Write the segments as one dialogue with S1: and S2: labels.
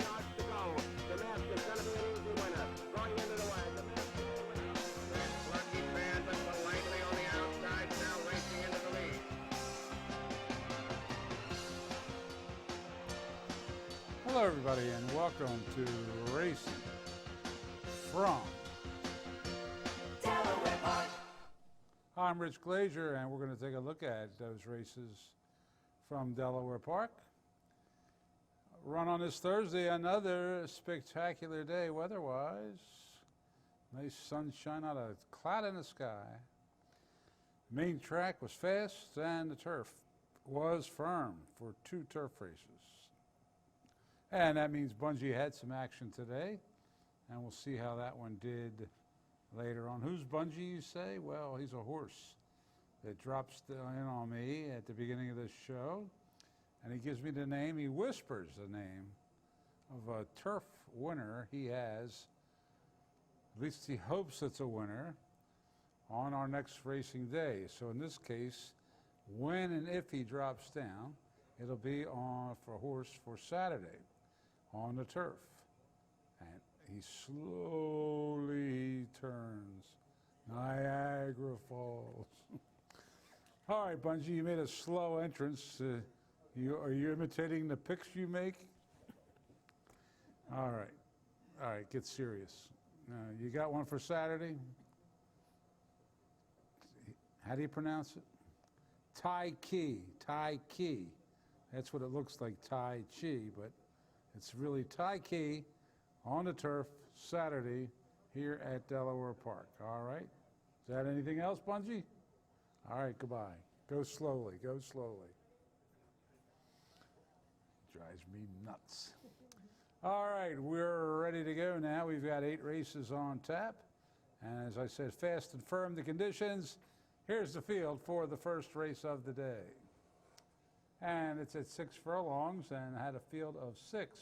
S1: yards to go. The mask is going to be an easy winner. Going into the wire. The mask is the winner. That's lucky bad, but politely on the outside, now racing into the lead.
S2: Hello, everybody, and welcome to Racing from
S3: Delaware Park.
S2: I'm Rich Glazier, and we're going to take a look at those races from Delaware Park. Run on this Thursday, another spectacular day weather-wise. Nice sunshine, not a cloud in the sky. Main track was fast, and the turf was firm for two turf races. And that means Bungie had some action today, and we'll see how that one did later on. Who's Bungie, you say? Well, he's a horse that drops in on me at the beginning of this show, and he gives me the name. He whispers the name of a turf winner he has, at least he hopes it's a winner, on our next racing day. So in this case, when and if he drops down, it'll be on for a horse for Saturday on the turf. And he slowly turns. Niagara Falls. All right, Bungie, you made a slow entrance. Are you imitating the picks you make? All right, get serious. You got one for Saturday? How do you pronounce it? Tai Chi. That's what it looks like, Tai Chi, but it's really Tai Chi on the turf Saturday here at Delaware Park. All right. Is that anything else, Bungie? All right, goodbye. Go slowly. Drives me nuts. All right, we're ready to go now. We've got 8 races on tap. And as I said, fast and firm the conditions. Here's the field for the first race of the day. And it's at 6 furlongs and had a field of 6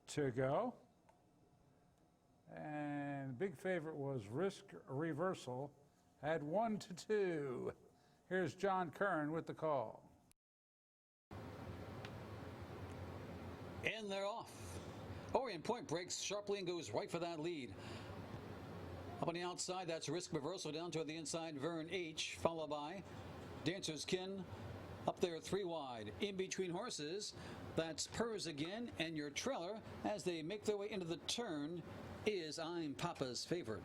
S2: to go. And big favorite was Risk Reversal at 1-2. Here's John Kern with the call.
S4: And they're off. Orient Point breaks sharply and goes right for that lead. Up on the outside, that's Risk Reversal. Down toward the inside, Vern H, followed by Dancer's Kin. Up there 3 wide. In between horses, that's Purrs Again, and your trailer, as they make their way into the turn, is I'm Papa's Favorite.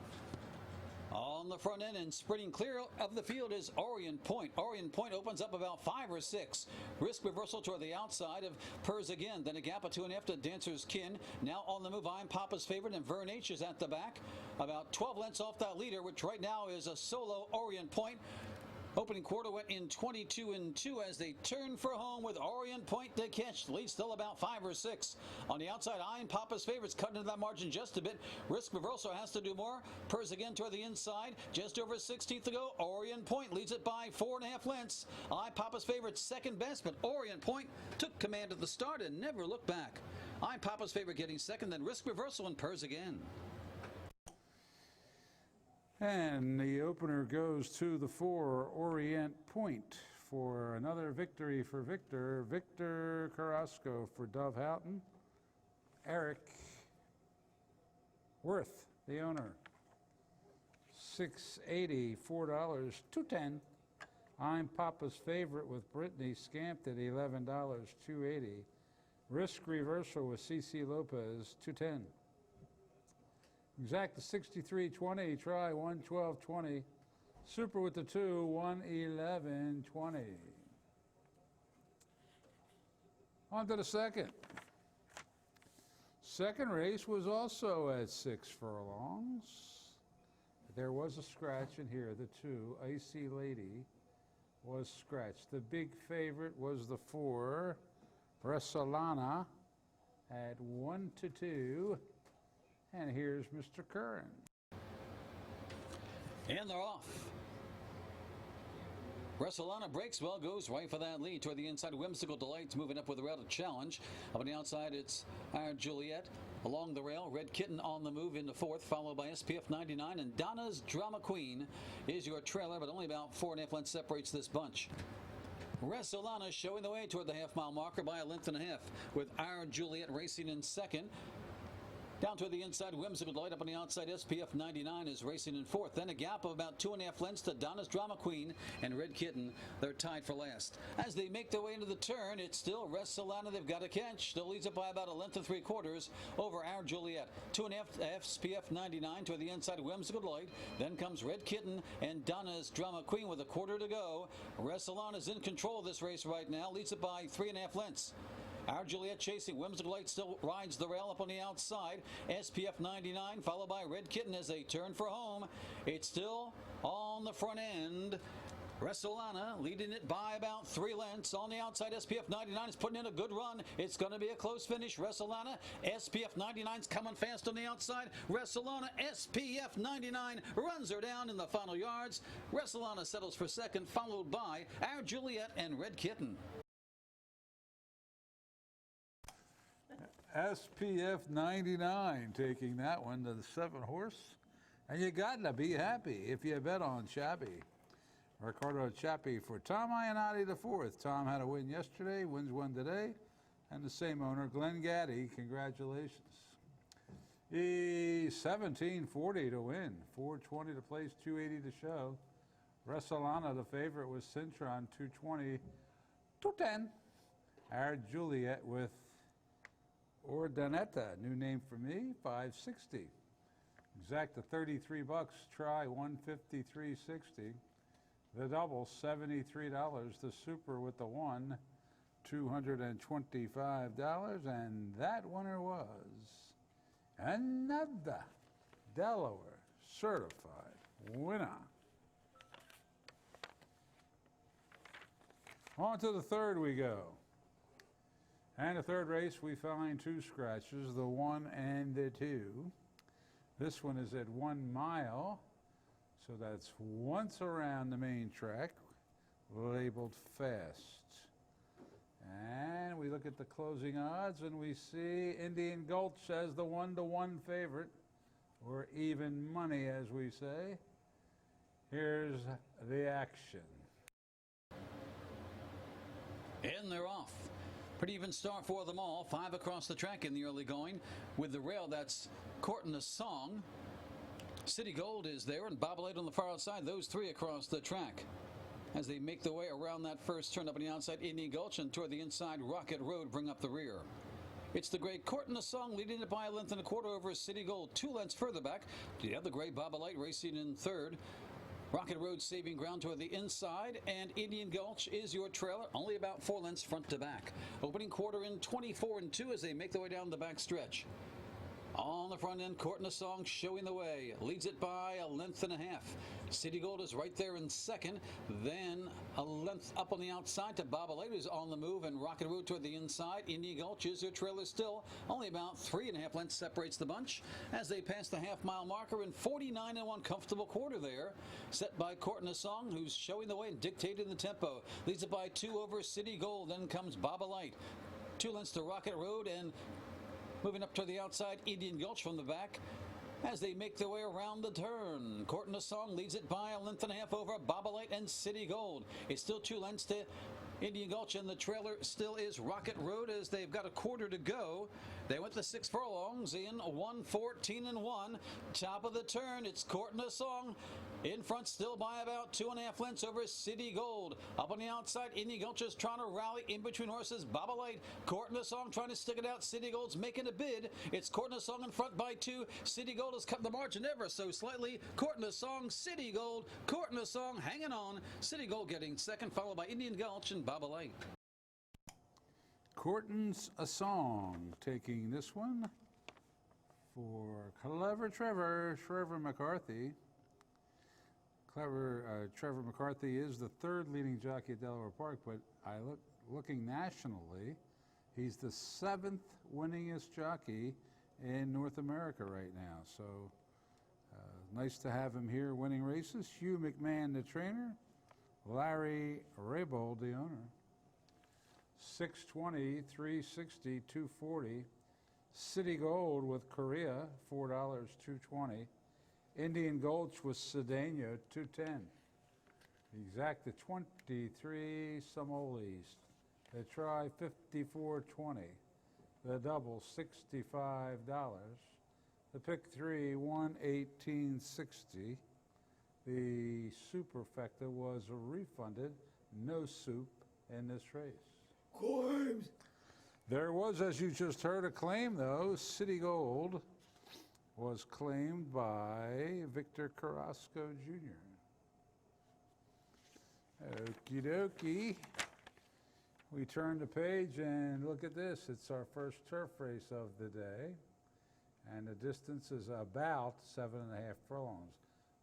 S4: On the front end and sprinting clear of the field is Orient Point. Orient Point opens up about 5 or 6. Risk Reversal toward the outside of Purrs Again. Then a gap of 2.5 to Dancer's Kin. Now on the move, I'm Papa's Favorite, and Vern H is at the back. About 12 lengths off that leader, which right now is a solo Orient Point. Opening quarter went in 22-2 as they turn for home with Orient Point to catch. Lead still about 5 or 6. On the outside, I'm Papa's Favorites cutting into that margin just a bit. Risk Reversal has to do more. Purrs Again toward the inside. Just over 16th to go. Orient Point leads it by 4.5 lengths. I'm Papa's Favorite second best, but Orient Point took command at the start and never looked back. I'm Papa's Favorite getting second, then Risk Reversal and Purrs Again.
S2: And the opener goes to the 4, Orient Point, for another victory for Victor. Victor Carrasco for Dove Houghton. Eric Worth, the owner. $6.80, $4, $2.10. I'm Papa's Favorite with Brittany Scamped at $11, $2.80. Risk Reversal with CC Lopez, $2.10. Exact to 63.20, try 112.20. Super with the 2, 111.20. On to the second. Second race was also at 6 furlongs. There was a scratch in here, the 2, Icy Lady was scratched. The big favorite was the 4, Bressolana at 1-2. And here's Mr. Curran.
S4: And they're off. Bressolana breaks well, goes right for that lead toward the inside. Whimsical Delights moving up with the rail to challenge. Up on the outside, it's our Juliet. Along the rail, Red Kitten on the move into 4th, followed by SPF 99. And Donna's Drama Queen is your trailer, but only about 4.5 lengths separates this bunch. Resolana showing the way toward the half-mile marker by a length and a half, with Our Juliet racing in second. Down to the inside, Whimsical Delight up on the outside. SPF 99 is racing in fourth. Then a gap of about 2.5 lengths to Donna's Drama Queen and Red Kitten. They're tied for last. As they make their way into the turn, it's still Resolana they've got to catch. Still leads it by about a length and 3/4 over Our Juliet. 2.5 SPF 99 to the inside, Whimsical Delight. Then comes Red Kitten and Donna's Drama Queen with a quarter to go. Resolana's in control of this race right now. Leads it by 3.5 lengths. Our Juliet chasing. Whimsical Light still rides the rail up on the outside. SPF 99 followed by Red Kitten as they turn for home. It's still on the front end. Resolana leading it by about 3 lengths. On the outside, SPF 99 is putting in a good run. It's going to be a close finish. Resolana, SPF 99's coming fast on the outside. Resolana, SPF 99 runs her down in the final yards. Resolana settles for second, followed by Our Juliet and Red Kitten.
S2: SPF 99 taking that one to the 7-horse. And you got to be happy if you bet on Chiappe. Ricardo Chiappe for Tom Ionati the fourth. Tom had a win yesterday, wins one today. And the same owner, Glenn Gaddy, congratulations. He's 1740 to win, 420 to place, 280 to show. Resolana, the favorite, was Cintron, 220, 210. Our Juliet with Ordanetta, new name for me, 560. Exacta 33 bucks, try 153.60. The double, $73. The super with the one, $225. And that winner was another Delaware certified winner. On to the third we go. And the third race, we find 2 scratches, the 1 and the 2. This one is at 1 mile, so that's once around the main track, labeled fast. And we look at the closing odds, and we see Indian Gulch as the 1-to-1 favorite, or even money, as we say. Here's the action.
S4: And they're off. Pretty even start for them all. 5 across the track in the early going. With the rail, that's Courting a Song. City Gold is there, and Bobolate on the far outside. Those 3 across the track. As they make their way around that first turn up on the outside, Indian Gulch, and toward the inside, Rocket Road bring up the rear. It's the gray Courting a Song leading it by a length and a quarter over City Gold. 2 lengths further back. The other gray Bobolate racing in third. Rocket Road saving ground toward the inside, and Indian Gulch is your trailer, only about 4 lengths front to back. Opening quarter in 24 and 2 as they make their way down the back stretch. On the front end, Courting a Song showing the way. Leads it by a length and a half. City Gold is right there in second. Then a length up on the outside to Bobolate, who's on the move, and Rocket Road toward the inside. Indian Gulch is their trailer still. Only about 3.5 lengths separates the bunch as they pass the half-mile marker in 49 and 1 comfortable quarter there. Set by Courting a Song, who's showing the way and dictating the tempo. Leads it by 2 over City Gold. Then comes Bobolate. 2 lengths to Rocket Road, and moving up to the outside, Indian Gulch from the back as they make their way around the turn. Courting a Song leads it by a length and a half over Bobolate and City Gold. It's still 2 lengths to Indian Gulch, and the trailer still is Rocket Road as they've got a quarter to go. They went the 6 furlongs in 1:14 and 1. Top of the turn, it's Courting a Song. In front still by about 2.5 lengths over City Gold. Up on the outside, Indian Gulch is trying to rally in between horses. Bobolate, Courting a Song trying to stick it out. City Gold's making a bid. It's Courting a Song in front by 2. City Gold has cut the margin ever so slightly. Courting a Song, City Gold, Courting a Song hanging on. City Gold getting second, followed by Indian Gulch and Bobolate.
S2: Courting a Song taking this one for Clever Trevor McCarthy. Trevor McCarthy is the 3rd leading jockey at Delaware Park, but looking nationally, he's the 7th winningest jockey in North America right now. So nice to have him here winning races. Hugh McMahon, the trainer. Larry Raybould, the owner. 620, 360, 240. City Gold with Korea, $4, 220. Indian Gulch with Cedeno, 210. Exacta 23 Somolis. The try 54.20. The double $65. The pick 3 118.60. The superfecta was refunded, no soup in this race.
S3: Corbs.
S2: There was, as you just heard, a claim though. City Gold was claimed by Victor Carrasco Jr. Okie dokie. We turn the page and look at this. It's our first turf race of the day. And the distance is about 7.5 furlongs.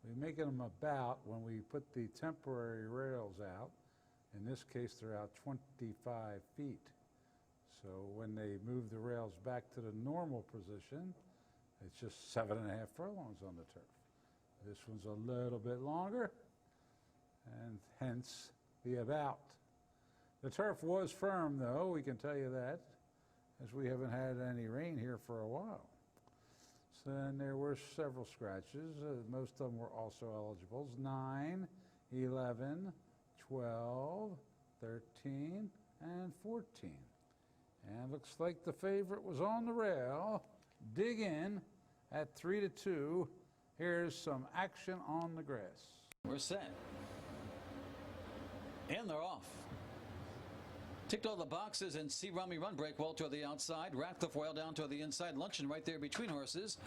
S2: We make them about when we put the temporary rails out. In this case, they're out 25 feet. So when they move the rails back to the normal position, it's just 7.5 furlongs on the turf. This one's a little bit longer, and hence the about. The turf was firm, though, we can tell you that, as we haven't had any rain here for a while. So then there were several scratches. Most of them were also eligibles. 9, 11, 12, 13, and 14. And looks like the favorite was on the rail. Dig in at 3-2. Here's some action on the grass.
S4: We're set. And they're off. Ticked all the boxes and see Rummy Run break well toward the outside. Ratcliffe Royale down toward the inside. Luncheon right there between horses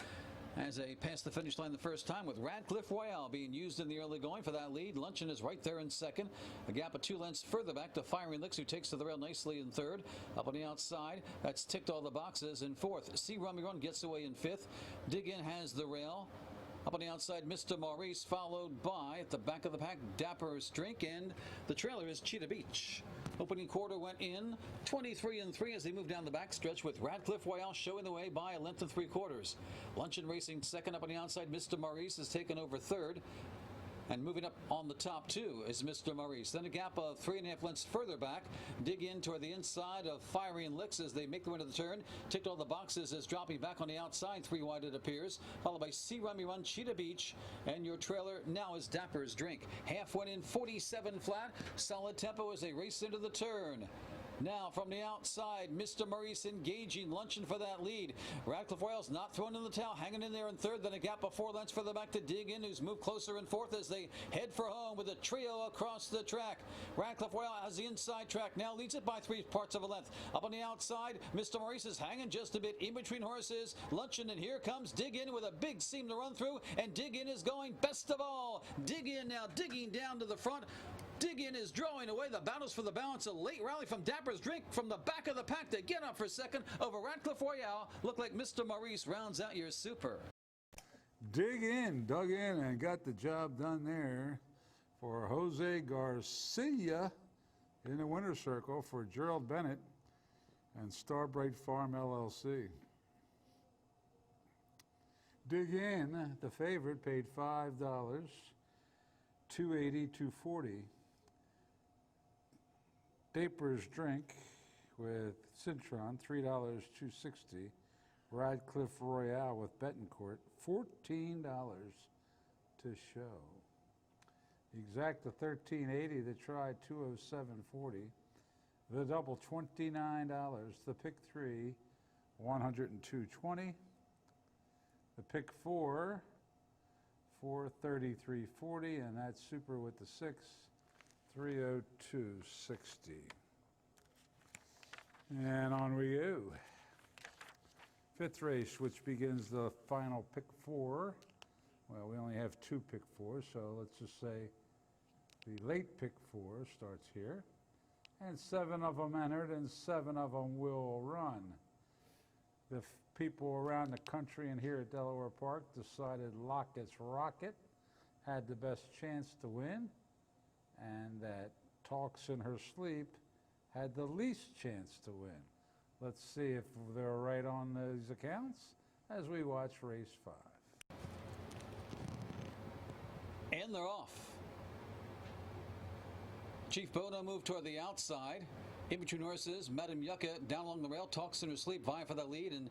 S4: as they pass the finish line the first time, with Radcliffe Royale being used in the early going for that lead. Luncheon is right there in second. A gap of 2 lengths further back to Firing Licks, who takes to the rail nicely in third. Up on the outside, that's Ticked all the boxes in fourth. See Rummy Run gets away in fifth. Dig In has the rail. Up on the outside, Mr. Maurice, followed by, at the back of the pack, Dapper's Drink, and the trailer is Cheetah Beach. Opening quarter went in 23-3 as they move down the backstretch, with Radcliffe Royale showing the way by 1 3/4. Luncheon racing second. Up on the outside, Mr. Maurice has taken over third. And moving up on the top 2 is Mr. Maurice. Then a gap of 3.5 lengths further back. Dig in toward the inside of Firing Licks as they make their way to the turn. Ticked all the boxes is dropping back on the outside. 3 wide it appears. Followed by See Rummy Run, Cheetah Beach. And your trailer now is Dapper's Drink. Half went in 47 flat. Solid tempo as they race into the turn. Now from the outside, Mr. Maurice engaging. Luncheon for that lead. Radcliffe Royale's not thrown in the towel, hanging in there in third. Then a gap of 4 lengths further back to Dig In, who's moved closer in fourth as they head for home with a trio across the track. Radcliffe Royale has the inside track, now leads it by 3 parts of a length. Up on the outside, Mr. Maurice is hanging just a bit in between horses. Luncheon, and here comes Dig In with a big seam to run through, and Dig In is going best of all. Dig In now digging down to the front. Dig In is drawing away. The battles for the balance. A late rally from Dapper's Drink from the back of the pack to get up for second over Radcliffe Royale. Look like Mr. Maurice rounds out your super.
S2: Dig In, dug in, and got the job done there for Jose Garcia in the winner's circle for Gerald Bennett and Starbright Farm LLC. Dig In, the favorite, paid $5, $2.80, $2.40. Dapper's Drink with Cintron, $3, $2.60. Radcliffe Royale with Betancourt, $14 to show. Exacta $13.80. The try $207.40. The double $29. The pick 3 $102.20. The pick 4 $433.40, and that's super with the 6 $302.60. And on we go. Fifth race, which begins the final pick 4. Well, we only have 2 pick 4s, so let's just say the late pick 4 starts here. And 7 of them entered, and 7 of them will run. The people around the country and here at Delaware Park decided Lockett's Rocket had the best chance to win, and that Talks in Her Sleep had the least chance to win. Let's see if they're right on these accounts as we watch race 5.
S4: And they're off. Chief Bono moved toward the outside. In between horses, Madam Yucca down along the rail. Talks in Her Sleep vying for that lead. And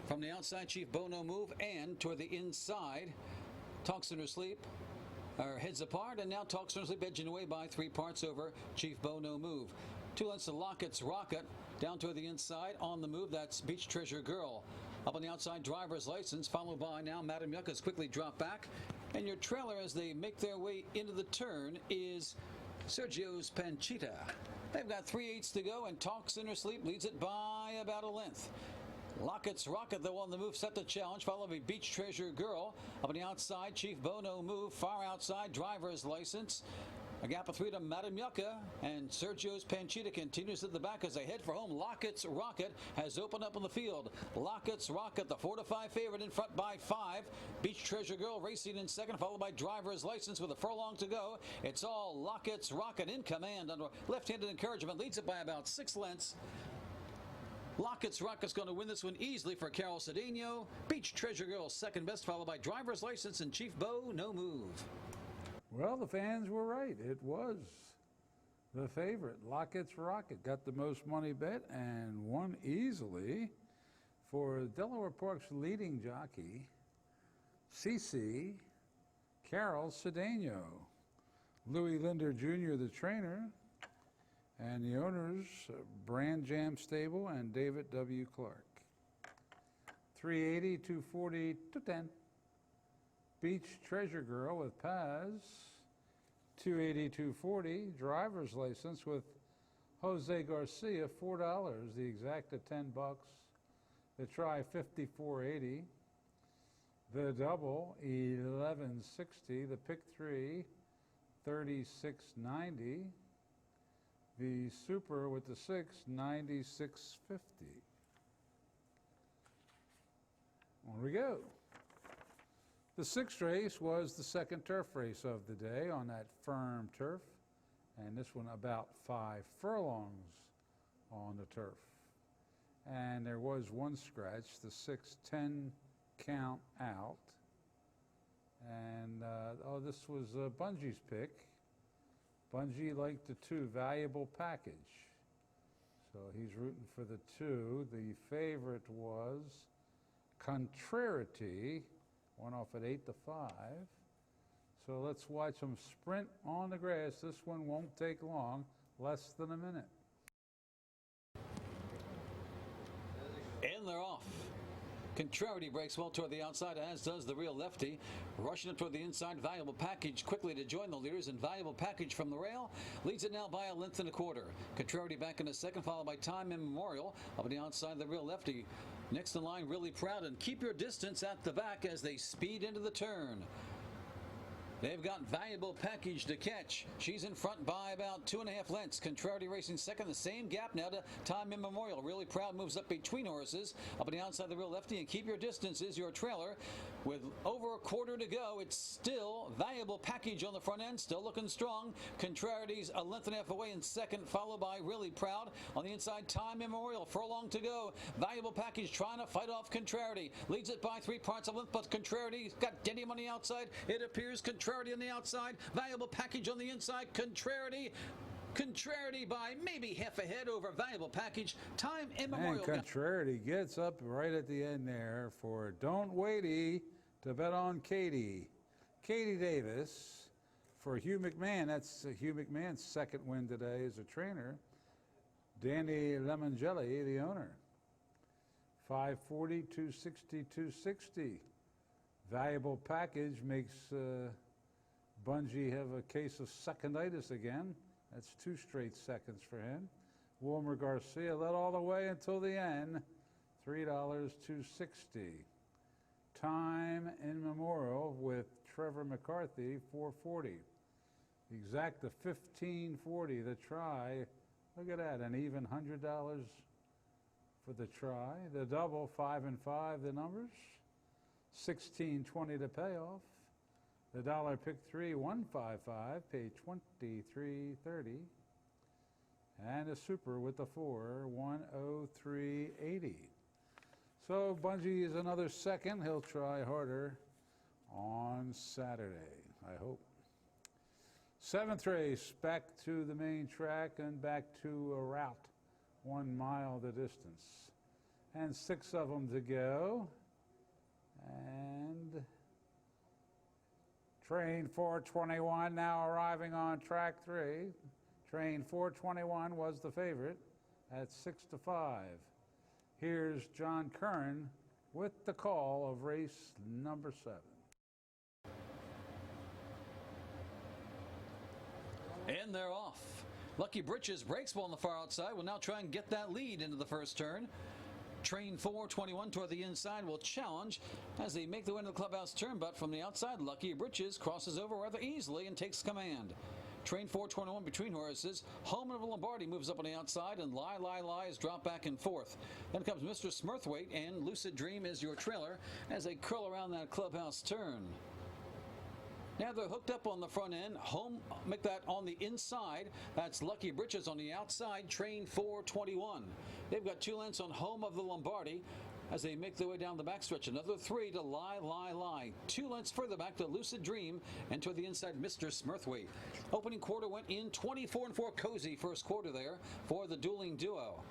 S4: from the outside, Chief Bono move. And toward the inside, Talks in Her Sleep are heads apart, and now Talks Earnestly edging away by 3 parts over Chief Bo No Move. 2 lengths to Lockett's Rocket. Down to the inside on the move, that's Beach Treasure Girl. Up on the outside, Driver's License, followed by now Madam Yucca's quickly dropped back. And your trailer as they make their way into the turn is Sergio's Panchita. They've got 3/8 to go, and Talks in Her Sleep leads it by about a length. Lockett's Rocket, though, on the move, set the challenge, followed by Beach Treasure Girl. Up on the outside, Chief Bo No Move, far outside, Driver's License. A gap of 3 to Madam Yucca, and Sergio's Panchita continues at the back as they head for home. Lockett's Rocket has opened up on the field. Lockett's Rocket, the 4-5 favorite, in front by 5. Beach Treasure Girl racing in second, followed by Driver's License with a furlong to go. It's all Lockett's Rocket in command under left-handed encouragement, leads it by about 6 lengths. Lockett's Rocket's going to win this one easily for Carol Cedeno. Beach Treasure Girl second best, followed by Driver's License and Chief Bo No Move.
S2: Well, the fans were right. It was the favorite. Lockett's Rocket got the most money bet and won easily for Delaware Park's leading jockey, CC Carol Cedeno. Louis Linder Jr., the trainer, and the owners, Brand Jam Stable and David W. Clark. 380, 240, 210. Beach Treasure Girl with Paz, 280, 240. Driver's License with Jose Garcia, $4. The exact at $10. The try, 54.80. The double, 11.60. The pick 3, 36.90. The super with the 6, 96.50. On we go. The 6th race was the second turf race of the day on that firm turf, and this one about 5 furlongs on the turf. And there was one scratch, the 6-10 count out. And, this was Bungie's pick. Bungie liked the 2, Valuable Package. So he's rooting for the 2. The favorite was Contrarity. Went off at 8-5. So let's watch them sprint on the grass. This one won't take long, less than a minute.
S4: And they're off. Contrarity breaks well toward the outside, as does the real lefty. Rushing up toward the inside, Valuable Package quickly to join the leaders, and Valuable Package from the rail leads it now by 1.25 lengths. Contrarity back in a second, followed by Time Immemorial. Up on the outside, the real lefty. Next in line, Really Proud, and Keep Your Distance at the back as they speed into the turn. They've got Valuable Package to catch. She's in front by about 2.5 lengths. Contrarity racing second, the same gap now to Time Immemorial. Really Proud moves up between horses. Up on the outside, the real lefty, and Keep Your Distance is your trailer. With over a quarter to go, it's still Valuable Package on the front end, still looking strong. Contrarity's 1.5 lengths away in second, followed by Really Proud. On the inside, Time Immemorial, furlong to go. Valuable Package trying to fight off Contrarity. Leads it by 3 parts of length, but Contrarity's got Denny on the outside. It appears Contrarity on the outside, Valuable Package on the inside. Contrarity by maybe half a head over Valuable Package. Time Immemorial.
S2: And Contrarity gets up right at the end there for Don't Waity to bet on Katie. Katie Davis for Hugh McMahon. That's Hugh McMahon's second win today as a trainer. Danny Lemongelli, the owner. 540, 260, 260. Valuable Package makes Bungie have a case of seconditis again. That's 2 straight seconds for him. Wilmer Garcia led all the way until the end. $3, 260. Time Immemorial with Trevor McCarthy, 440. Exact to 1540. The try. Look at that, an even $100 for the try. The double, 5 and 5. The numbers. 1620 to payoff. The dollar pick 3, 155, paid 23.30, and a super with the 4, 103.80. So Bungie is another second. He'll try harder on Saturday, I hope. 7th race, back to the main track and back to a route, 1 mile the distance, and 6 of them to go, and Train 421 now arriving on track 3. Train 421 was the favorite at 6-5. Here's John Curran with the call of race number 7.
S4: And they're off. Lucky Britches breaks well on the far outside. Will now try and get that lead into the first turn. Train 421 toward the inside will challenge as they make the way into the clubhouse turn, but from the outside, Lucky Britches crosses over rather easily and takes command. Train 421 between horses. Homeofthe Lombardi moves up on the outside, and Lie is dropped back in fourth. Then comes Mr. Smurthwaite, and Lucid Dream is your trailer as they curl around that clubhouse turn. Now they're hooked up on the front end. Make that on the inside. That's Lucky Britches on the outside. Train 421. They've got 2 lengths on Homeofthe Lombardi as they make their way down the backstretch. Another 3 to Lie. 2 lengths further back to Lucid Dream and toward the inside, Mr. Smurthwaite. Opening quarter went in 24-4 cozy first quarter there for the dueling duo.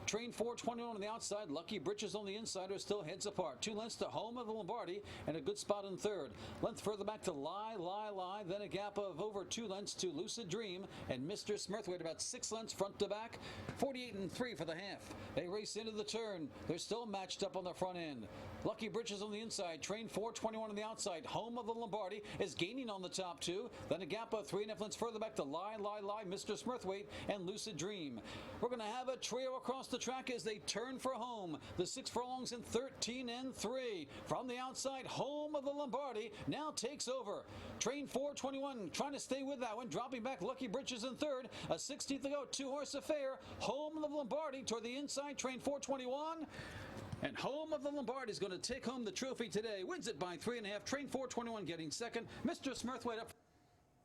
S4: Train 421 on the outside, Lucky Britches on the inside are still heads apart. 2 lengths to Homeofthe Lombardi and a good spot in third. Length further back to Lie, then a gap of over 2 lengths to Lucid Dream and Mr. Smurthwaite about 6 lengths front to back. 48-3 for the half. They race into the turn. They're still matched up on the front end. Lucky Britches on the inside, Train 421 on the outside. Homeofthe Lombardi is gaining on the top 2. Then a gap of 3.5 lengths further back to Lie, Mr. Smurthwaite and Lucid Dream. We're going to have a trio across the track as they turn for home. The 6 furlongs in 13-3. From the outside, Homeofthe Lombardi now takes over. Train 421 trying to stay with that one, dropping back Lucky Britches in third. A 16th to go, 2-horse affair. Homeofthe Lombardi toward the inside, Train 421. And Homeofthe Lombardi is going to take home the trophy today. Wins it by 3.5. Train 421 getting second. Mr. Smurthwaite up.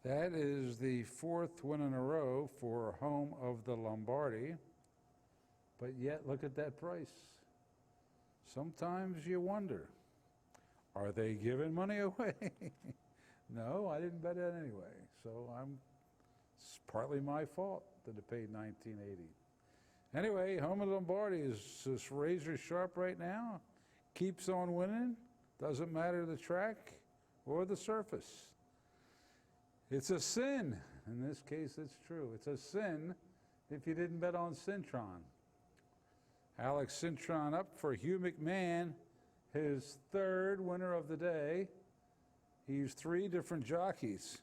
S2: That is the 4th win in a row for Homeofthe Lombardi. But yet, look at that price. Sometimes you wonder, are they giving money away? No, I didn't bet it anyway. So it's partly my fault that it paid $19.80. Anyway, Homeofthe Lombardi is just razor sharp right now. Keeps on winning. Doesn't matter the track or the surface. It's a sin. In this case, it's true. It's a sin if you didn't bet on Cintron. Alex Cintron up for Hugh McMahon, his 3rd winner of the day. He used 3 different jockeys.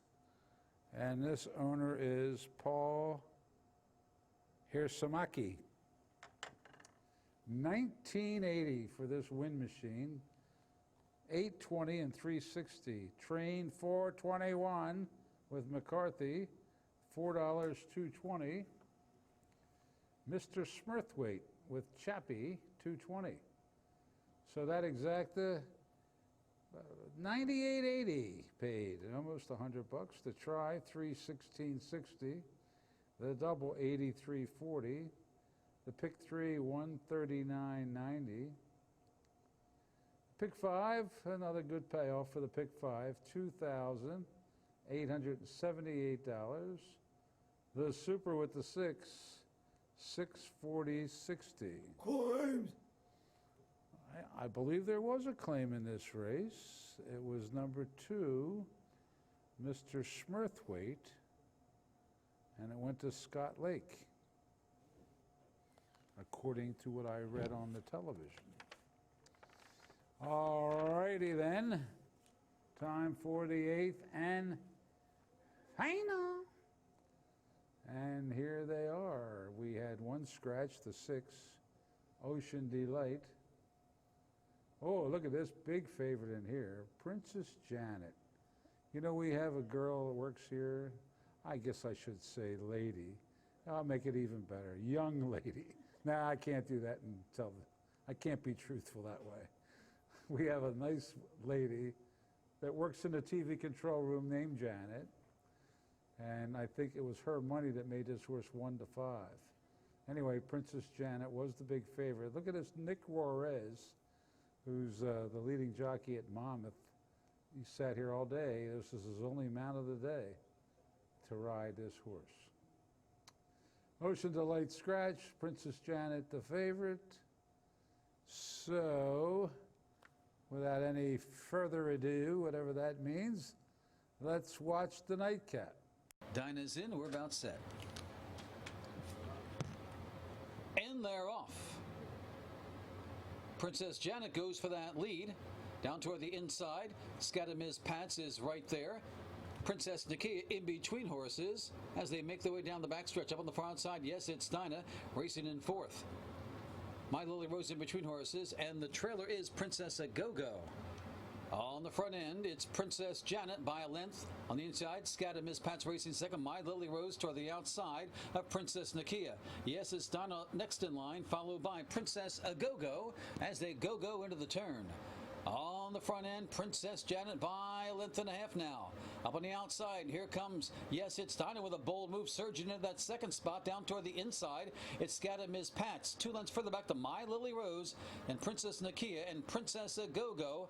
S2: And this owner is Paul Hirsamaki. $19.80 for this win machine. $8.20 and $3.60. Train 421 with McCarthy. $4, $2.20. Mr. Smurthwaite with Chiappe, $2.20. So that exacta $98.80 paid, almost $100 to try. $316.60. The double $83.40. The pick 3 $139.90. Pick 5, another good payoff for the pick 5, $2,878. The super with the 6, $640.60.
S3: Claims.
S2: I believe there was a claim in this race. It was number 2, Mr. Smurthwaite, and it went to Scott Lake, according to what I read on the television. All righty then. Time for the 8th and final. And here they are. We had one scratch, the 6, Ocean Delight. Oh, look at this big favorite in here, Princess Janet. You know, we have a girl that works here. I guess I should say lady. I'll make it even better, young lady. Nah, I can't do that and tell them. I can't be truthful that way. We have a nice lady that works in the TV control room named Janet, and I think it was her money that made this horse 1-5. Anyway, Princess Janet was the big favorite. Look at this Nick Juarez, who's the leading jockey at Monmouth. He sat here all day. This is his only mount of the day to ride this horse. Ocean Delight scratch, Princess Janet the favorite. So, without any further ado, whatever that means, Let's watch the nightcap.
S4: Dinah's in, we're about set. And they're off. Princess Janet goes for that lead. Down toward the inside, Scatamiz Pats is right there. Princess Nakia in between horses as they make their way down the backstretch. Up on the far outside, yes, it's Dinah racing in fourth. My Lily Rose in between horses, and the trailer is Princess A Go-Go. On the front end, it's Princess Janet by a length. On the inside, Scatamiz Pats racing second. My Lily Rose toward the outside of Princess Nakia. Yes, it's Dinah next in line, followed by Princess A Go-Go as they go into the turn. On the front end, Princess Janet by a length and a half now. Up on the outside, here comes, yes, it's Dinah with a bold move, surging into that second spot down toward the inside. It's Scatamiz Pats. 2 lengths further back to My Lily Rose and Princess Nakia and Princess A Go-Go.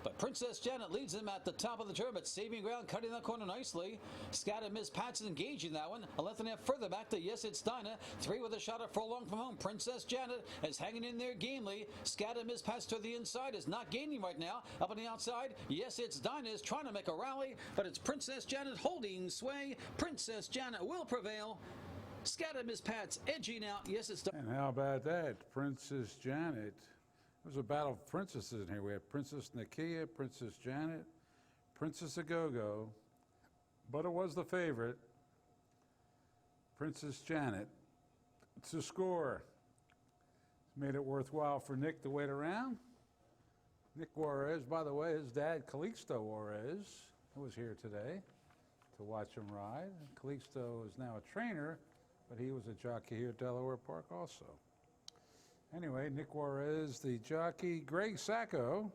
S4: But Princess Janet leads them at the top of the turn, but saving ground, cutting that corner nicely. Scatamiz Pats is engaging that one. A length and a half further back to yes, it's Dinah. 3 with a shot at furlong from home. Princess Janet is hanging in there gamely. Scatamiz Pats to the inside is not gaining right now. Up on the outside, yes, it's Dinah is trying to make a rally, but it's Princess Janet holding sway. Princess Janet will prevail. Scatamiz Pats edging out. Yes, it's Dinah.
S2: And how about that? Princess Janet. There's a battle of princesses in here. We have Princess Nakia, Princess Janet, Princess A Go-Go, but it was the favorite, Princess Janet, to score. Made it worthwhile for Nick to wait around. Nick Juarez, by the way, his dad, Calixto Juarez, was here today to watch him ride. Calixto is now a trainer, but he was a jockey here at Delaware Park also. Anyway, Nick Juarez, the jockey, Greg Sacco,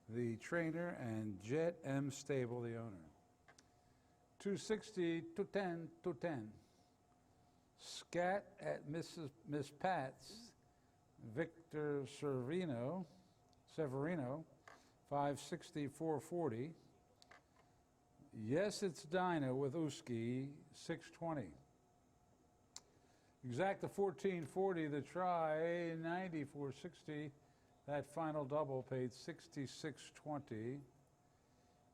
S2: the trainer, and Jet M. Stable, the owner. 260, 210, 210. Scat at Miss Pat's, Victor Severino, 560, 440. Yes, it's Dinah with Uski, 620. Exacta 1440, the try, 90, 460. That final double paid 66.20.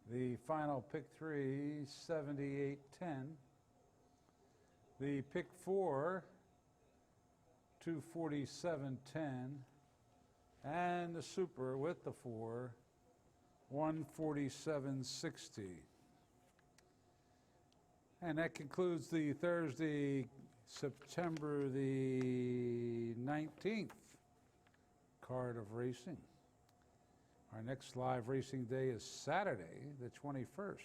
S2: The final pick 3, 78.10. The pick 4, 247.10. And the super with the 4, 147.60. And that concludes the Thursday, September the 19th card of racing. Our next live racing day is Saturday, the 21st.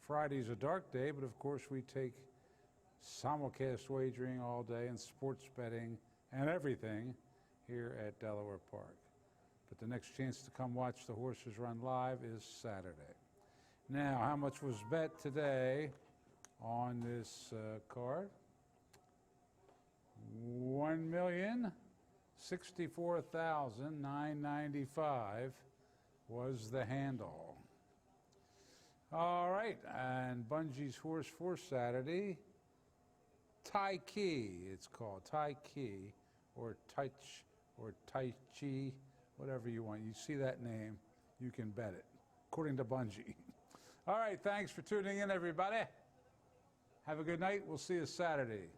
S2: Friday's a dark day, but of course we take simulcast wagering all day and sports betting and everything here at Delaware Park. But the next chance to come watch the horses run live is Saturday. Now, how much was bet today on this card? $1,064,995 was the handle. All right, and Bungie's horse for Saturday, Tai Chi, it's called Tai Chi, or Tai Chi, whatever you want. You see that name, you can bet it, according to Bungie. All right, thanks for tuning in, everybody. Have a good night. We'll see you Saturday.